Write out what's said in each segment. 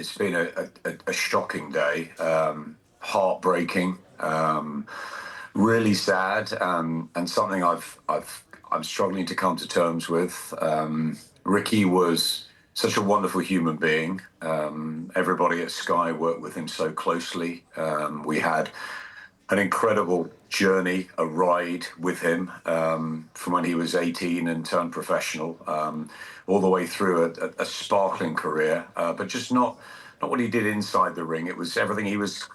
It's been a shocking day, heartbreaking, really sad, and something I'm struggling to come to terms with. Ricky was such a wonderful human being. Everybody at Sky worked with him so closely. We had an incredible journey, a ride with him from when he was 18 and turned professional, all the way through a sparkling career, but just not what he did inside the ring. It was everything he was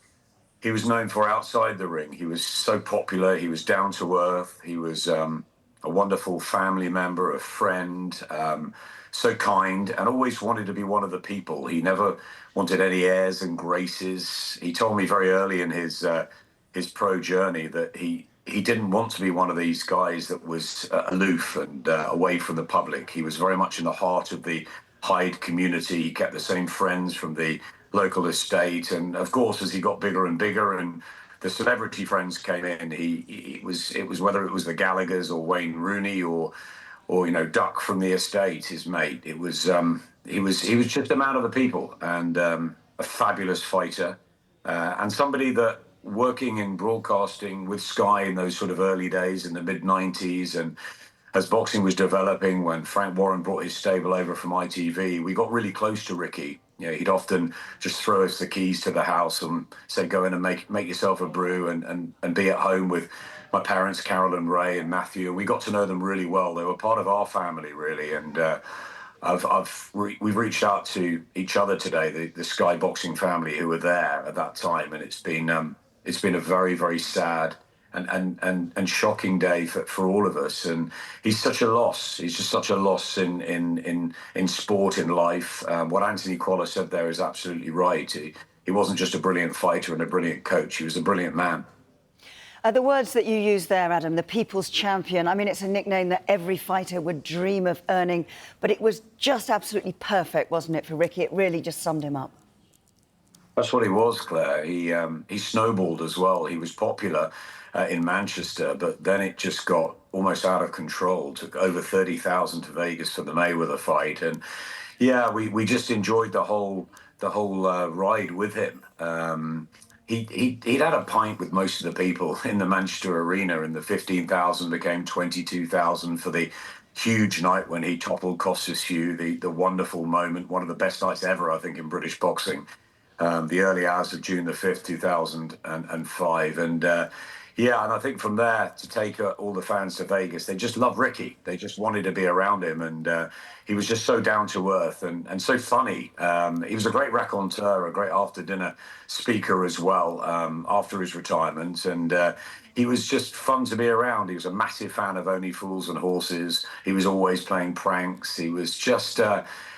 known for outside the ring. He was so popular. He was down to earth. He was a wonderful family member, a friend, so kind, and always wanted to be one of the people. He never wanted any airs and graces. He told me very early in his pro journey that he didn't want to be one of these guys that was aloof and away from the public. He was very much in the heart of the Hyde community. He kept the same friends from the local estate, and of course, as he got bigger and bigger, and the celebrity friends came in, it was whether it was the Gallaghers or Wayne Rooney or Duck from the estate, his mate. He was just a man of the people, and a fabulous fighter, and somebody that working in broadcasting with Sky in those sort of early days in the mid '90s, and as boxing was developing, when Frank Warren brought his stable over from ITV, we got really close to Ricky. He'd often just throw us the keys to the house and say, "Go in and make yourself a brew and be at home with my parents, Carol and Ray and Matthew." We got to know them really well. They were part of our family, really, and we've reached out to each other today, the Sky Boxing family who were there at that time, and it's been a very, very sad and shocking day for all of us. And he's such a loss. He's just such a loss in sport, in life. What Anthony Qualla said there is absolutely right. He wasn't just a brilliant fighter and a brilliant coach. He was a brilliant man. The words that you use there, Adam, the people's champion, I mean, it's a nickname that every fighter would dream of earning, but it was just absolutely perfect, wasn't it, for Ricky? It really just summed him up. That's what he was, Claire. He snowballed as well. He was popular in Manchester, but then it just got almost out of control. Took over 30,000 to Vegas for the Mayweather fight, and yeah, we just enjoyed the whole ride with him. He'd had a pint with most of the people in the Manchester arena, and the 15,000 became 22,000 for the huge night when he toppled Costas Hugh, the wonderful moment, one of the best nights ever, I think, in British boxing. The early hours of June the 5th, 2005. And I think from there to take all the fans to Vegas, they just loved Ricky. They just wanted to be around him. And he was just so down to earth and so funny. He was a great raconteur, a great after dinner speaker as well, after his retirement. And he was just fun to be around. He was a massive fan of Only Fools and Horses. He was always playing pranks. He was just...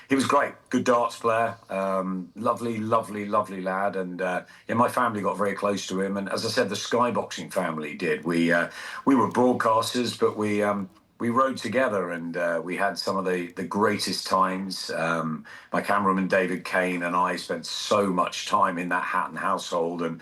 he was great, good darts player, lovely, lovely, lovely lad, and my family got very close to him. And as I said, the Sky Boxing family did. We were broadcasters, but we rode together, and we had some of the greatest times. My cameraman David Kane and I spent so much time in that Hatton household, and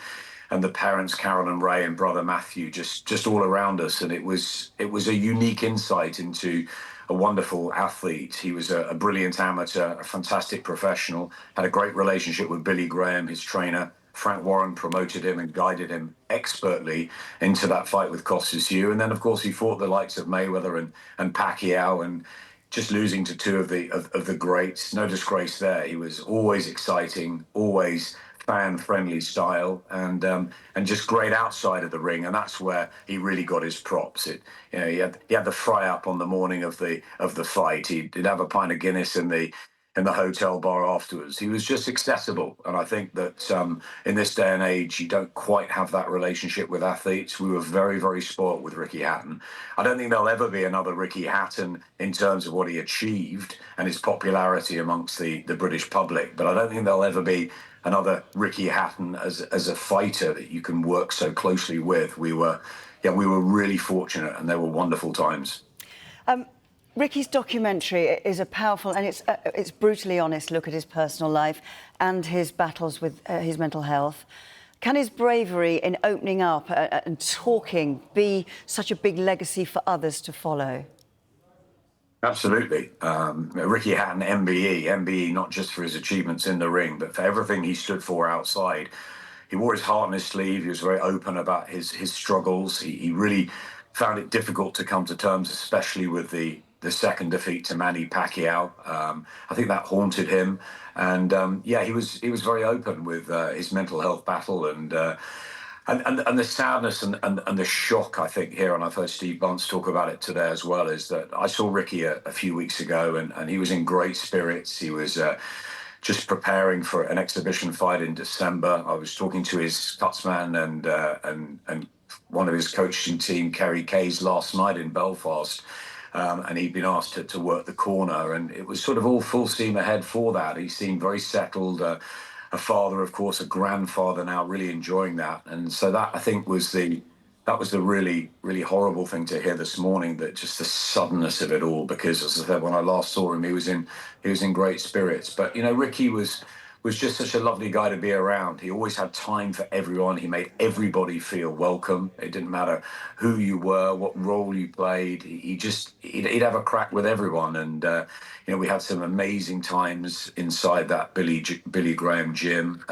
the parents, Carol and Ray, and brother Matthew, just all around us. And it was a unique insight into a wonderful athlete. He was a brilliant amateur, a fantastic professional, had a great relationship with Billy Graham, his trainer. Frank Warren promoted him and guided him expertly into that fight with Costas Hugh. And then, of course, he fought the likes of Mayweather and Pacquiao, and just losing to two of the greats. No disgrace there. He was always exciting, always fan-friendly style, and just great outside of the ring, and that's where he really got his props. He had the fry up on the morning of the fight. He'd have a pint of Guinness in the hotel bar afterwards. He was just accessible, and I think that in this day and age, you don't quite have that relationship with athletes. We were very, very spoilt with Ricky Hatton. I don't think there'll ever be another Ricky Hatton in terms of what he achieved and his popularity amongst the British public, but I don't think there'll ever be another Ricky Hatton as a fighter that you can work so closely with. We were really fortunate, and they were wonderful times. Ricky's documentary is a powerful and it's brutally honest look at his personal life and his battles with his mental health. Can his bravery in opening up and talking be such a big legacy for others to follow? Absolutely. Ricky Hatton, MBE, not just for his achievements in the ring, but for everything he stood for outside. He wore his heart on his sleeve. He was very open about his struggles. He really found it difficult to come to terms, especially with the second defeat to Manny Pacquiao. I think that haunted him, and yeah, he was very open with his mental health battle and the sadness and the shock, I think, here, and I've heard Steve Bunce talk about it today as well, is that I saw Ricky a few weeks ago, and he was in great spirits. He was just preparing for an exhibition fight in December. I was talking to his cutsman and one of his coaching team, Kerry Kays, last night in Belfast. And he'd been asked to work the corner, and it was sort of all full steam ahead for that. He seemed very settled, a father, of course, a grandfather now, really enjoying that. And so that, I think, was the really, really horrible thing to hear this morning. That just the suddenness of it all. Because, as I said, when I last saw him, he was in great spirits. But Ricky was just such a lovely guy to be around. He always had time for everyone. He made everybody feel welcome. It didn't matter who you were, what role you played. He'd have a crack with everyone. And we had some amazing times inside that Billy Graham gym.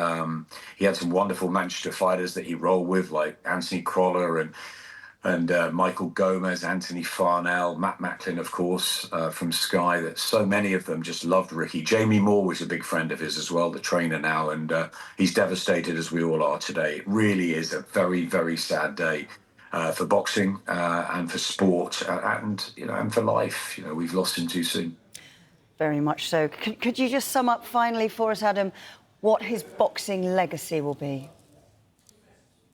He had some wonderful Manchester fighters that he rolled with, like Anthony Croller and Michael Gomez, Anthony Farnell, Matt Macklin, of course, from Sky. That so many of them just loved Ricky. Jamie Moore was a big friend of his as well, the trainer now, and he's devastated, as we all are today. It really is a very, very sad day for boxing and for sport and for life. We've lost him too soon. Very much so. Could you just sum up finally for us, Adam, what his boxing legacy will be?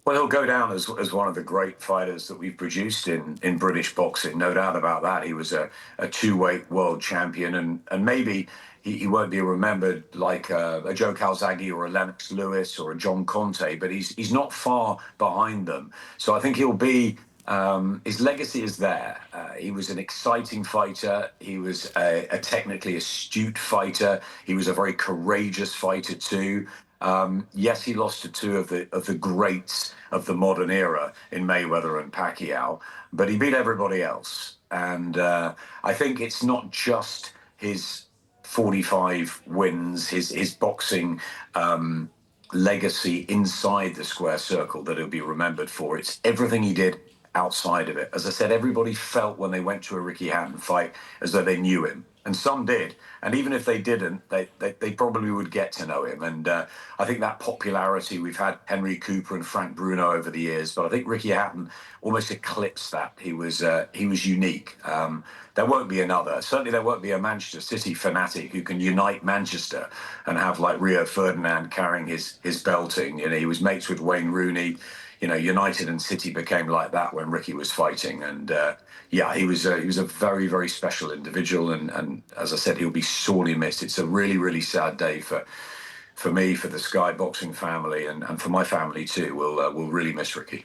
Well, he'll go down as one of the great fighters that we've produced in British boxing, no doubt about that. He was a two-weight world champion, and maybe he won't be remembered like a Joe Calzaghe or a Lennox Lewis or a John Conte, but he's not far behind them. So I think he'll be. His legacy is there. He was an exciting fighter. He was a technically astute fighter. He was a very courageous fighter too. Yes, he lost to two of the greats of the modern era in Mayweather and Pacquiao, but he beat everybody else. And I think it's not just his 45 wins, his boxing legacy inside the square circle that he'll be remembered for. It's everything he did outside of it. As I said, everybody felt when they went to a Ricky Hatton fight as though they knew him. And some did. And even if they didn't, they probably would get to know him. And I think that popularity, we've had Henry Cooper and Frank Bruno over the years, but I think Ricky Hatton almost eclipsed that. He was unique. There won't be another. Certainly there won't be a Manchester City fanatic who can unite Manchester and have like Rio Ferdinand carrying his belting. He was mates with Wayne Rooney. United and City became like that when Ricky was fighting, and yeah, he was a very, very special individual, and as I said, he'll be sorely missed. It's a really, really sad day for me, for the Sky Boxing family, and for my family too. We'll really miss Ricky.